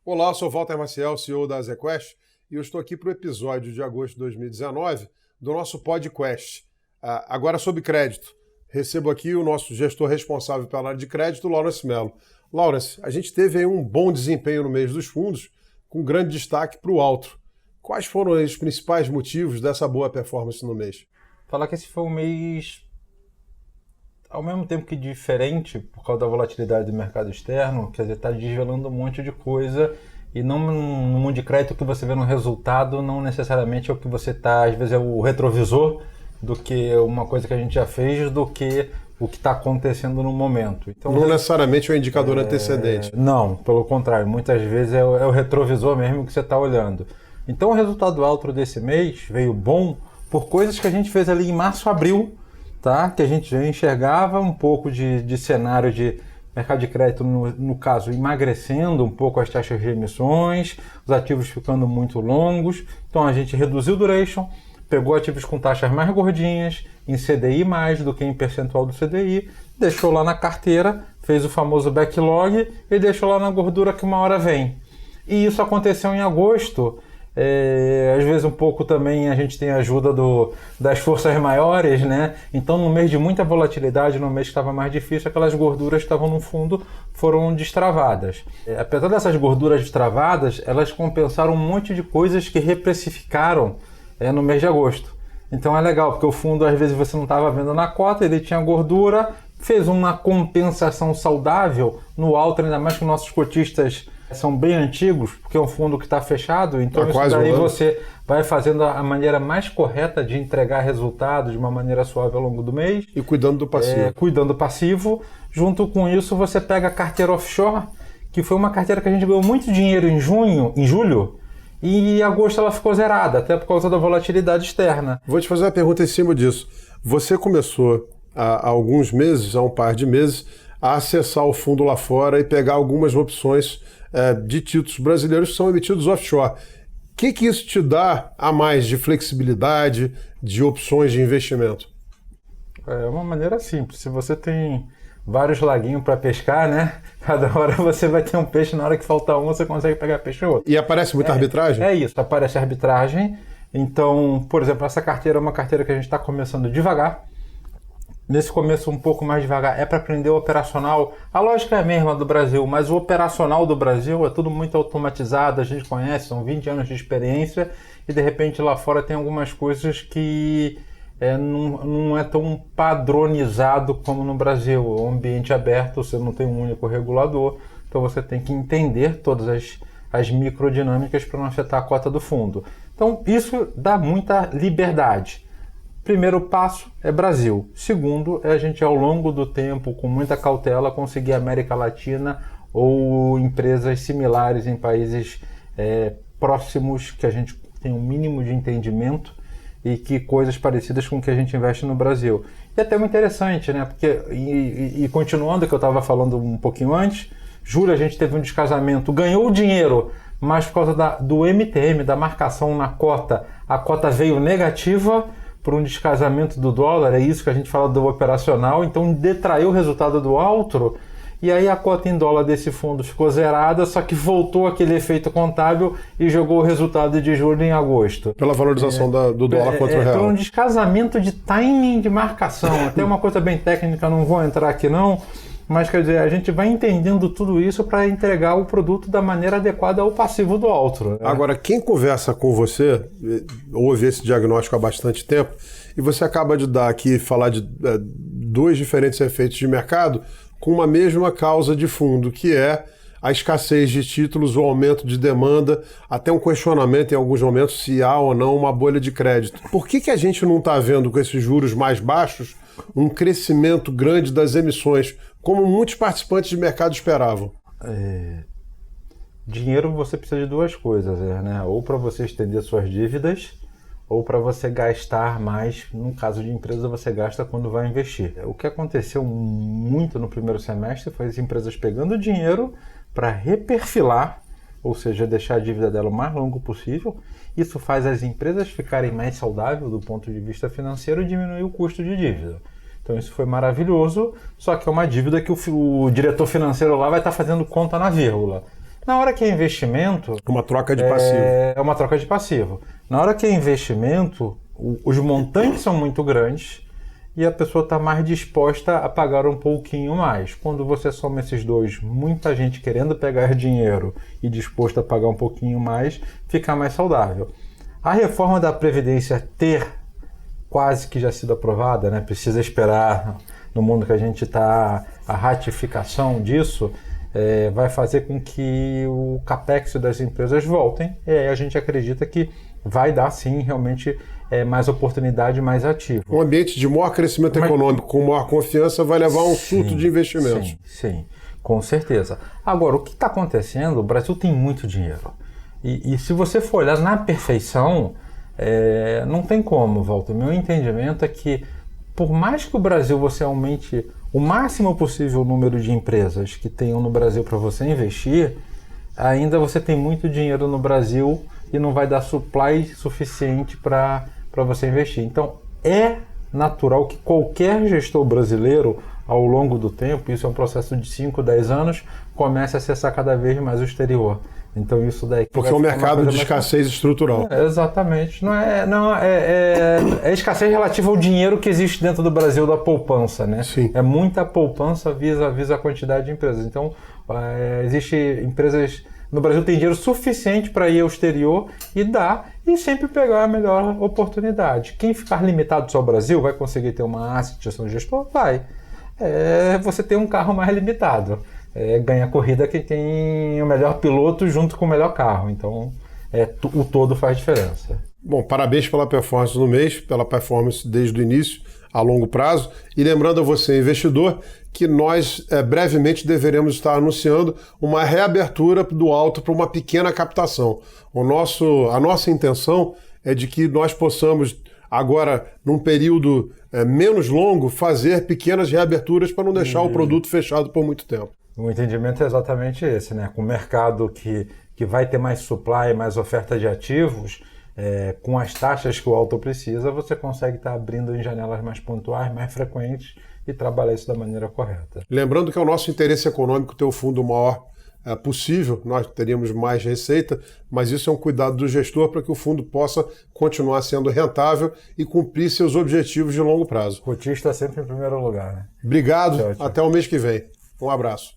Olá, sou Walter Maciel, CEO da Azequest, e eu estou aqui para o episódio de agosto de 2019 do nosso podcast. Agora sobre crédito. Recebo aqui o nosso gestor responsável pela área de crédito, Laurence Mello. Laurence, a gente teve aí um bom desempenho no mês dos fundos, com grande destaque para o Altro. Quais foram os principais motivos dessa boa performance no mês? Falar que esse foi um mês, ao mesmo tempo que diferente, por causa da volatilidade do mercado externo, quer dizer, está desvelando um monte de coisa, e não no mundo de crédito que você vê no resultado, não necessariamente é o que você está, às vezes é o retrovisor do que uma coisa que a gente já fez, do que o que está acontecendo no momento. Então, não necessariamente é um indicador antecedente. Não, pelo contrário, muitas vezes é o retrovisor mesmo que você está olhando. Então o resultado alto desse mês veio bom por coisas que a gente fez ali em março, abril, tá? Que a gente já enxergava um pouco de cenário de mercado de crédito, no caso, emagrecendo um pouco as taxas de emissões, os ativos ficando muito longos. Então a gente reduziu o duration, pegou ativos com taxas mais gordinhas, em CDI mais do que em percentual do CDI, deixou lá na carteira, fez o famoso backlog e deixou lá na gordura que uma hora vem. E isso aconteceu em agosto. Às vezes um pouco também a gente tem a ajuda das forças maiores, né? Então no mês de muita volatilidade, no mês que estava mais difícil, aquelas gorduras que estavam no fundo foram destravadas. Apesar dessas gorduras destravadas, elas compensaram um monte de coisas que reprecificaram no mês de agosto. Então é legal, porque o fundo às vezes você não estava vendo na cota, ele tinha gordura, fez uma compensação saudável no alto, ainda mais que nossos cotistas são bem antigos, porque é um fundo que está fechado, então isso daí você vai fazendo a maneira mais correta de entregar resultado de uma maneira suave ao longo do mês. E cuidando do passivo. Cuidando do passivo. Junto com isso, você pega a carteira offshore, que foi uma carteira que a gente ganhou muito dinheiro em julho, e em agosto ela ficou zerada, até por causa da volatilidade externa. Vou te fazer uma pergunta em cima disso. Você começou há alguns meses, há um par de meses, a acessar o fundo lá fora e pegar algumas opções de títulos brasileiros que são emitidos offshore. O que isso te dá a mais de flexibilidade, de opções de investimento? É uma maneira simples. Se você tem vários laguinhos para pescar, né? Cada hora você vai ter um peixe, na hora que faltar um, você consegue pegar peixe outro. E aparece muita arbitragem? É isso, aparece arbitragem. Então, por exemplo, essa carteira é uma carteira que a gente está começando devagar. Nesse começo um pouco mais devagar, é para aprender o operacional. A lógica é a mesma do Brasil, mas o operacional do Brasil é tudo muito automatizado, a gente conhece, são 20 anos de experiência, e de repente lá fora tem algumas coisas que não é tão padronizado como no Brasil. É um ambiente aberto, você não tem um único regulador, então você tem que entender todas as microdinâmicas para não afetar a cota do fundo. Então isso dá muita liberdade. Primeiro passo é Brasil. Segundo é a gente, ao longo do tempo, com muita cautela, conseguir América Latina ou empresas similares em países próximos, que a gente tem um mínimo de entendimento e que coisas parecidas com o que a gente investe no Brasil. E é até muito interessante, né? Porque, e continuando o que eu estava falando um pouquinho antes, julho a gente teve um descasamento, ganhou o dinheiro, mas por causa do MTM, da marcação na cota, a cota veio negativa, por um descasamento do dólar, é isso que a gente fala do operacional, então detraiu o resultado do Altro, e aí a cota em dólar desse fundo ficou zerada, só que voltou aquele efeito contábil e jogou o resultado de julho em agosto. Pela valorização do dólar contra o real. Por um descasamento de timing de marcação, até uma coisa bem técnica, não vou entrar aqui não, mas quer dizer, a gente vai entendendo tudo isso para entregar o produto da maneira adequada ao passivo do Altro. Né? Agora, quem conversa com você, ouve esse diagnóstico há bastante tempo, e você acaba de dar aqui, falar de dois diferentes efeitos de mercado com uma mesma causa de fundo, que é a escassez de títulos, o aumento de demanda, até um questionamento em alguns momentos se há ou não uma bolha de crédito. Por que a gente não está vendo com esses juros mais baixos um crescimento grande das emissões, como muitos participantes de mercado esperavam? Dinheiro você precisa de duas coisas, né? Ou para você estender suas dívidas, ou para você gastar mais. No caso de empresa, você gasta quando vai investir. O que aconteceu muito no primeiro semestre foi as empresas pegando dinheiro para reperfilar, ou seja, deixar a dívida dela o mais longo possível. Isso faz as empresas ficarem mais saudáveis do ponto de vista financeiro e diminuir o custo de dívida. Então isso foi maravilhoso, só que é uma dívida que o diretor financeiro lá vai estar fazendo conta na vírgula. Na hora que é investimento... Uma troca de passivo. É uma troca de passivo. Na hora que é investimento, os montantes são muito grandes e a pessoa está mais disposta a pagar um pouquinho mais. Quando você soma esses dois, muita gente querendo pegar dinheiro e disposta a pagar um pouquinho mais, fica mais saudável. A reforma da Previdência ter quase que já sido aprovada, né? Precisa esperar, no mundo que a gente está, a ratificação disso, vai fazer com que o capex das empresas voltem. E aí a gente acredita que vai dar, sim, realmente mais oportunidade, mais ativo. Um ambiente de maior crescimento econômico, com maior confiança, vai levar a um surto de investimentos. Sim, com certeza. Agora, o que está acontecendo, o Brasil tem muito dinheiro. E se você for olhar na perfeição, não tem como, Walter. Meu entendimento é que, por mais que o Brasil você aumente o máximo possível o número de empresas que tenham no Brasil para você investir, ainda você tem muito dinheiro no Brasil e não vai dar supply suficiente para você investir. Então, é natural que qualquer gestor brasileiro, ao longo do tempo, isso é um processo de 5, 10 anos, comece a acessar cada vez mais o exterior. Então isso daí... Porque é um mercado de escassez estrutural. Exatamente. É escassez relativa ao dinheiro que existe dentro do Brasil da poupança, né? Sim. É muita poupança vis-a-vis a quantidade de empresas. Então, existe empresas... No Brasil tem dinheiro suficiente para ir ao exterior e sempre pegar a melhor oportunidade. Quem ficar limitado só ao Brasil vai conseguir ter uma asset gestão de gestor? Vai. Você tem um carro mais limitado. Ganha corrida quem tem o melhor piloto junto com o melhor carro. Então, o todo faz diferença. Bom, parabéns pela performance no mês, pela performance desde o início, a longo prazo. E lembrando a você, investidor, que nós brevemente deveremos estar anunciando uma reabertura do alto para uma pequena captação. A nossa intenção é de que nós possamos, agora, num período menos longo, fazer pequenas reaberturas para não deixar o produto fechado por muito tempo. O entendimento é exatamente esse, né? Com o mercado que vai ter mais supply, mais oferta de ativos, com as taxas que o auto precisa, você consegue estar abrindo em janelas mais pontuais, mais frequentes e trabalhar isso da maneira correta. Lembrando que é o nosso interesse econômico ter o fundo maior possível, nós teríamos mais receita, mas isso é um cuidado do gestor para que o fundo possa continuar sendo rentável e cumprir seus objetivos de longo prazo. O cotista sempre em primeiro lugar, né? Obrigado, até o mês que vem. Um abraço.